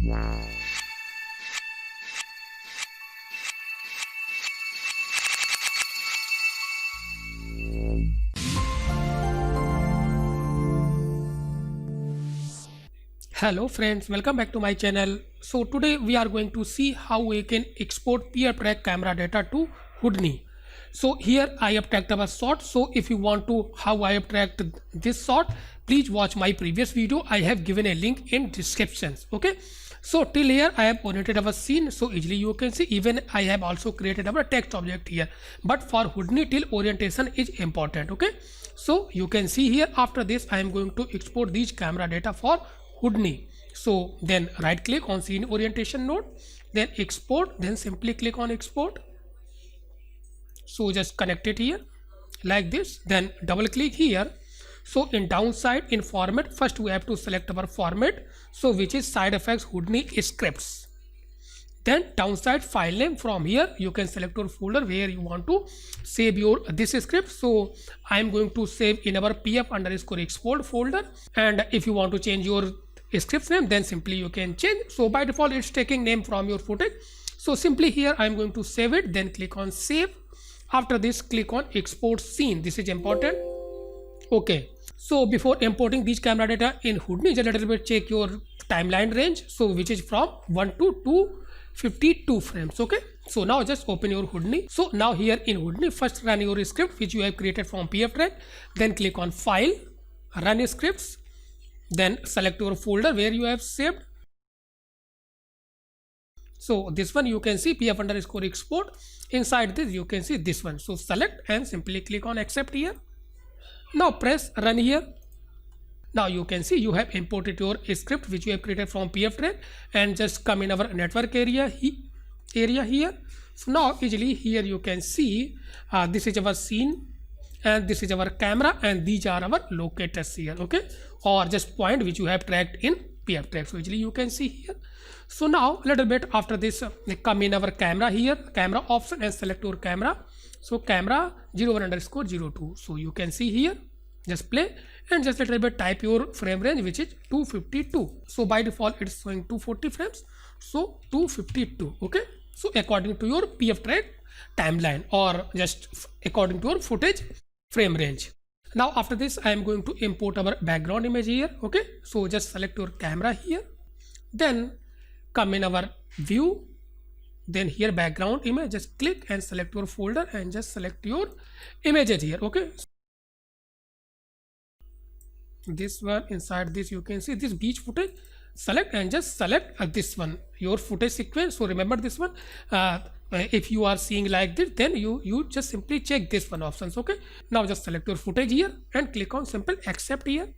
Hello friends, welcome back to my channel. So today we are going to see how we can export PFTrack camera data to Houdini. So here I have tracked our shot. So if you want to how I have tracked this shot, please watch my previous video. I have given a link in descriptions. Okay. So till here I have oriented our scene. So easily you can see even I have also created our text object here. But for Houdini till orientation is important. Okay. So you can see here after this I am going to export these camera data for Houdini. So then right click on scene orientation node, then export, then simply click on export. So just connect it here like this, then double click here. So in downside in format, first we have to select our format, so which is side effects Houdini scripts. Then downside file name, from here you can select your folder where you want to save your this script. So I am going to save in our pf_export folder, and if you want to change your script name then simply you can change. So by default it's taking name from your footage, so simply here I am going to save it, then click on save. After this click on export scene, this is important. Okay, so before importing these camera data in Houdini, just a little bit check your timeline range, so which is from 1 to 252 frames. Okay, so now just open your Houdini. So now here in Houdini, first run your script which you have created from PFTrack, then click on file, run scripts, then select your folder where you have saved. So this one you can see pf_export. Inside this you can see this one, so select and simply click on accept here. Now press run here. Now you can see you have imported your script which you have created from PFTrack, and just come in our network area here. So now easily here you can see this is our scene and this is our camera and these are our locators here. Okay, or just point which you have tracked in PFTrack, so easily you can see here. So now a little bit after this come in our camera here, camera option, and select your camera. So camera 01_02, so you can see here, just play and just a little bit type your frame range which is 252. So by default it's showing 240 frames, so 252. Okay, so according to your PFTrack timeline or just according to your footage frame range. Now after this I am going to import our background image here. Okay, so just select your camera here, then come in our view, then here background image, just click and select your folder and just select your images here. Okay, this one, inside this you can see this beach footage, select and just select this one your footage sequence. So remember this one, if you are seeing like this then you just simply check this one options. Okay, now just select your footage here and click on simple accept here.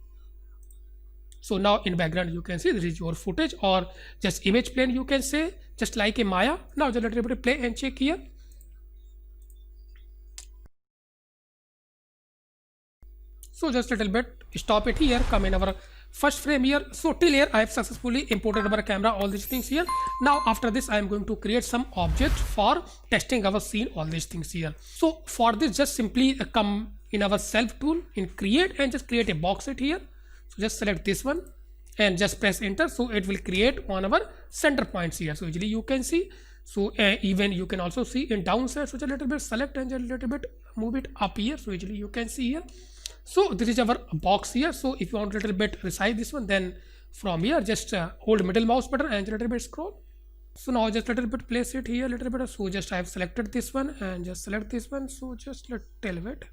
So now in background you can see this is your footage, or just image plane you can say, just like a Maya. Now just a little bit play and check here. So just a little bit stop it here, come in our first frame here. So till here I have successfully imported our camera, all these things here. Now after this I am going to create some objects for testing our scene, all these things here. So for this just simply come in our self tool in create and just create a box set here. So just select this one and just press enter, so it will create on our center points here. So easily you can see. So even you can also see in downside, so just a little bit select and just a little bit move it up here, so easily you can see here. So this is our box here. So if you want a little bit resize this one, then from here just hold middle mouse button and a little bit scroll. So now just a little bit place it here a little bit. So just I have selected this one and just select this one, so just little bit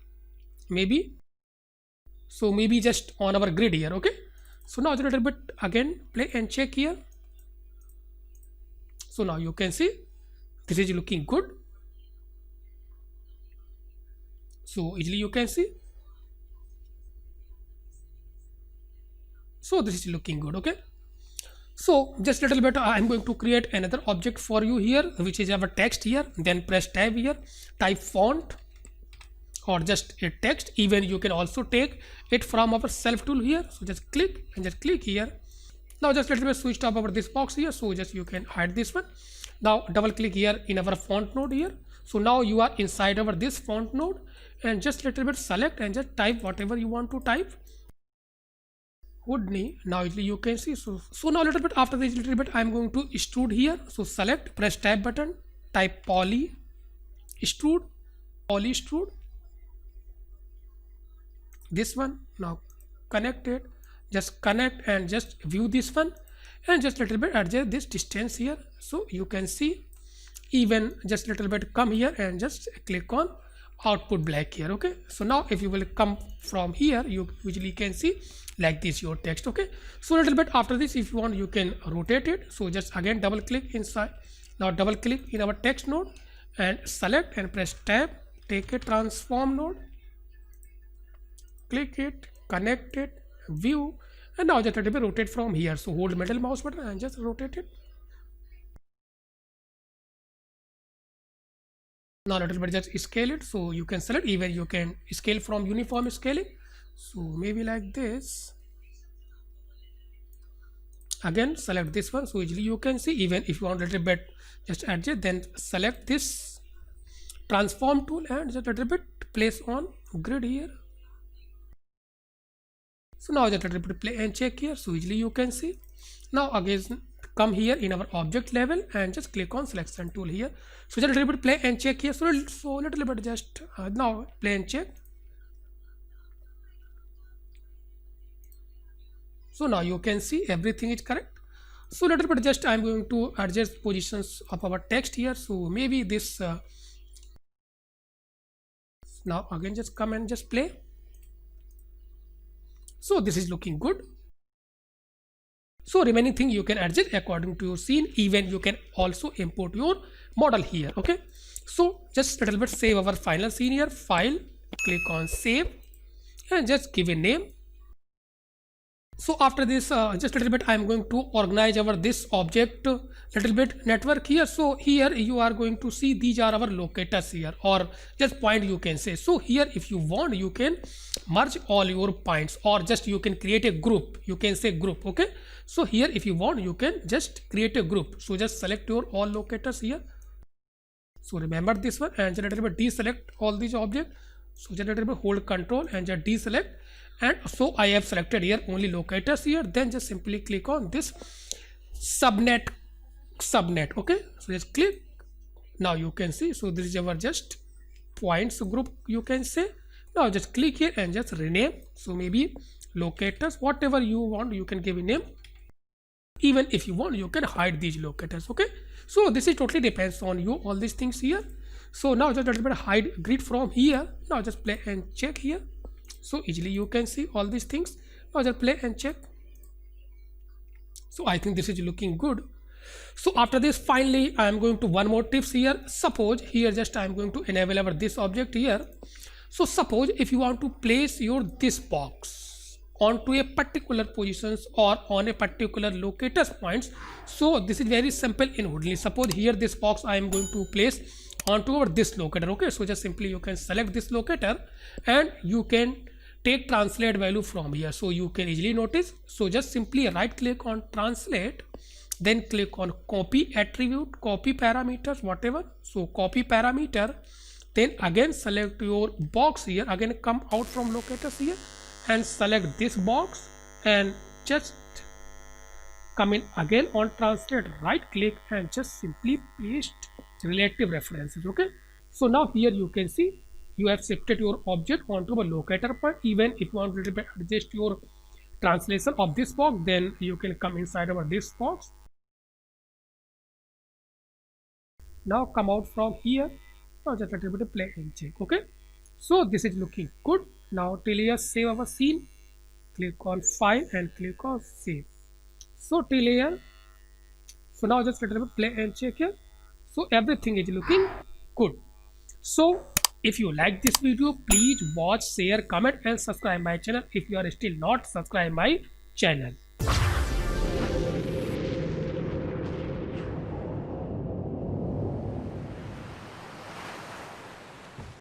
maybe, so maybe just on our grid here. Okay, so now a little bit again play and check here. So now you can see this is looking good, so easily you can see. So this is looking good. Okay, so just a little bit I am going to create another object for you here which is our text here. Then press tab here, type font or just a text. Even you can also take it from our self tool here. So just click and just click here. Now just a little bit switch top over this box here, so just you can hide this one. Now double click here in our font node here. So now you are inside our this font node and just a little bit select and just type whatever you want to type. Houdini. Now you can see, so now little bit after this little bit I'm going to extrude here. So select, press tab button, type poly extrude, this one. Now connect it, just connect and just view this one, and just little bit adjust this distance here. So you can see, even just little bit come here and just click on output black here. Okay, so now if you will come from here, you usually can see like this your text. Okay, so little bit after this, if you want, you can rotate it. So just again double click inside. Now double click in our text node and select and press tab, take a transform node, click it, connect it, view, and now just a little bit rotate from here. So hold middle mouse button and just rotate it. Now a little bit just scale it. So you can select, even you can scale from uniform scaling. So maybe like this. Again select this one. So easily you can see, even if you want a little bit just adjust, then select this transform tool and just a little bit place on grid here. So now just a little bit play and check here. So easily you can see. Now again come here in our object level and just click on selection tool here. So just a little bit play and check here. So little bit just now play and check. So now you can see everything is correct. So little bit just I'm going to adjust positions of our text here. So maybe this now again just come and just play. So this is looking good. So remaining thing you can adjust according to your scene. Even you can also import your model here. Okay, so just a little bit save our final scene here. File, click on save and just give a name. So after this just a little bit I'm going to organize our this object little bit network here. So here you are going to see these are our locators here, or just point you can say. So here if you want, you can merge all your points, or just you can create a group. You can say group. Okay, so here if you want, you can just create a group. So just select your all locators here. So remember this one and just a little bit deselect all these objects. So just a little bit hold control and just deselect. And so I have selected here only locators here. Then just simply click on this subnet. Okay, so just click. Now you can see, so this is our just points group you can say. Now just click here and just rename. So maybe locators, whatever you want, you can give a name. Even if you want, you can hide these locators. Okay, so this is totally depends on you, all these things here. So now just a little bit hide grid from here. Now just play and check here. So easily you can see all these things. Now just play and check. So I think this is looking good. So after this, finally I am going to one more tips here. Suppose here just I am going to enable our this object here. So suppose if you want to place your this box onto a particular positions or on a particular locators points. So this is very simple in Houdini. Suppose here this box I am going to place onto our this locator. Okay, so just simply you can select this locator and you can take translate value from here. So you can easily notice. So just simply right click on translate, then click on copy attribute, copy parameters, whatever. So copy parameter, then again select your box here, again come out from locators here and select this box and just come in again on translate, right click and just simply paste relative references. Okay, so now here you can see you have shifted your object onto a locator point. Even if you want to little bit adjust your translation of this box, then you can come inside our this box. Now come out from here. Now just a little bit play and check. Okay, so this is looking good. Now till here save our scene, click on file and click on save. So till here, so now just a little bit play and check here. So everything is looking good. So if you like this video, please watch, share, comment and subscribe my channel if you are still not subscribed my channel.